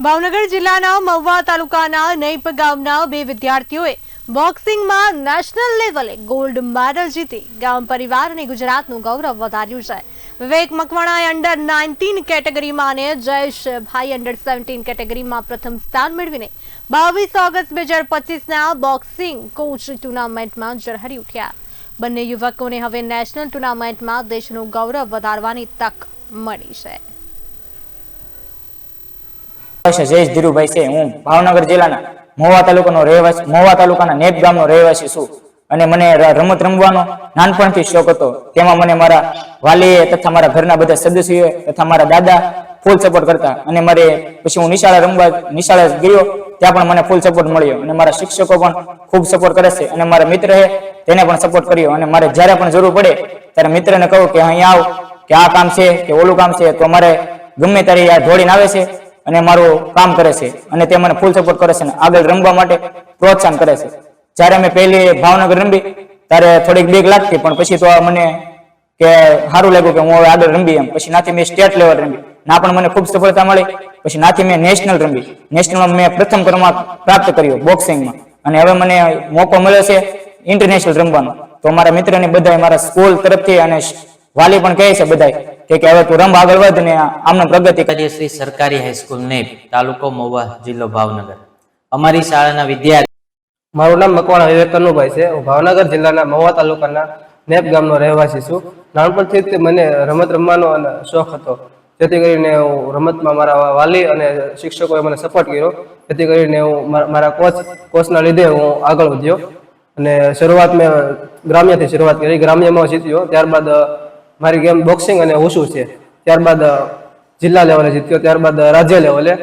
ભાવનગર જિલ્લાના મહુવા તાલુકાના નૈપ ગામના બે વિદ્યાર્થીઓએ બોક્સિંગમાં નેશનલ લેવલે ગોલ્ડ મેડલ જીતી ગામ પરિવાર અને ગુજરાતનું ગૌરવ વધાર્યું છે. વિવેક મકવાણાએ અંડર 19 કેટેગરીમાં અને જયેશભાઈ અંડર 17 કેટેગરીમાં પ્રથમ સ્થાન મેળવીને 22 ઓગસ્ટ 2025ના બોક્સિંગ કોચ ટુર્નામેન્ટમાં ઝળહળી ઉઠ્યા. બંને યુવકોને હવે નેશનલ ટુર્નામેન્ટમાં દેશનું ગૌરવ વધારવાની તક મળી છે. જયેશ ધીરુભાઈ છે. હું ભાવનગર જિલ્લાના મહુવા તાલુકાનો રહેવાસી, મહુવા તાલુકાના નેપ ગામનો રહેવાસી છું અને મને રમત રમવાનો નાનપણથી શોખ હતો. તેમાં મને મારા વાલીએ તથા મારા ઘરના બધા સદસ્યોએ તથા મારા દાદા ફૂલ સપોર્ટ કરતા અને મારે પછી હું નિશાળે ગયો ત્યાં પણ મને ફૂલ સપોર્ટ મળ્યો અને મારા શિક્ષકો પણ ખૂબ સપોર્ટ કરે છે અને મારા મિત્રએ તેને પણ સપોર્ટ કર્યો અને મારે જ્યારે પણ જરૂર પડે ત્યારે મિત્રને કહું કે અહીંયા આવ, કે આ કામ છે કે ઓલું કામ છે, તો મારે ગમે ત્યારે આ દોડીને આવે છે અને મારું કામ કરે છે અને તે મને ફૂલ સપોર્ટ કરે છે અને આગળ રમવા માટે પ્રોત્સાહન કરે છે. જ્યારે મેં પહેલી ભાવનગર રમી ત્યારે થોડીક બીક લાગતી, પણ પછી તો મને કે સારું લાગ્યું કે હું હવે આગળ રમી એમ. પછી નાથી મેં સ્ટેટ લેવલ રમી, ના પણ મને ખૂબ સફળતા મળી. પછી નાથી મેં નેશનલ રમી, નેશનલમાં મેં પ્રથમ ક્રમાંક પ્રાપ્ત કર્યો બોક્સિંગમાં અને હવે મને મોકો મળ્યો છે ઇન્ટરનેશનલ રમવાનો. તો મારા મિત્રને બધા મારા સ્કૂલ તરફથી અને વાલી પણ કહે છે બધા કે હવે તું રમ આગળ વધ ને આમને પ્રગતિ કરી. શ્રી સરકારી હાઈસ્કૂલ નેપ, તાલુકો મહુવા, જિલ્લો ભાવનગર. અમારી શાળાના વિદ્યાર્થી. મારું નામ મકવાણા વિવેક કનુભાઈ છે. હું ભાવનગર જિલ્લાના મહુવા તાલુકાના નેપ ગામનો રહેવાસી છું. નાનપણથી જ મને રમત રમવાનો અને શોખ હતો, જેથી કરીને હું રમતમાં મારા વાલી અને શિક્ષકોએ મને સપોર્ટ કર્યો. જેથી કરીને હું મારા કોચના લીધે હું આગળ વધ્યો અને શરૂઆત મેં ગ્રામ્યથી શરૂઆત કરી. ગ્રામ્યમાં જીત્યો, ત્યારબાદ મારી ગેમ બોક્સિંગ અને હુસુ છે. ત્યારબાદ જિલ્લા લેવલે જીત્યો, ત્યારબાદ રાજ્ય લેવલે.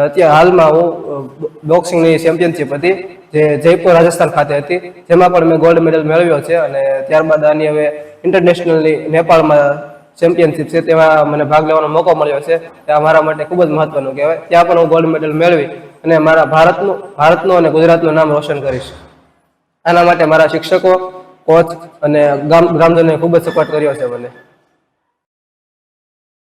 અત્યારે હાલમાં હું બોક્સિંગની ચેમ્પિયનશિપ હતી જે જયપુર રાજસ્થાન ખાતે હતી, જેમાં પણ મેં ગોલ્ડ મેડલ મેળવ્યો છે. અને ત્યારબાદ આની હવે ઇન્ટરનેશનલની નેપાળમાં ચેમ્પિયનશિપ છે, તેમાં મને ભાગ લેવાનો મોકો મળ્યો છે. ત્યાં મારા માટે ખૂબ જ મહત્વનું કહેવાય. ત્યાં પણ હું ગોલ્ડ મેડલ મેળવી અને મારા ભારતનું અને ગુજરાતનું નામ રોશન કરીશ. આના માટે મારા શિક્ષકો, કોચ અને ગ્રામજનોએ ખૂબ જ સપોર્ટ કર્યો છે મને.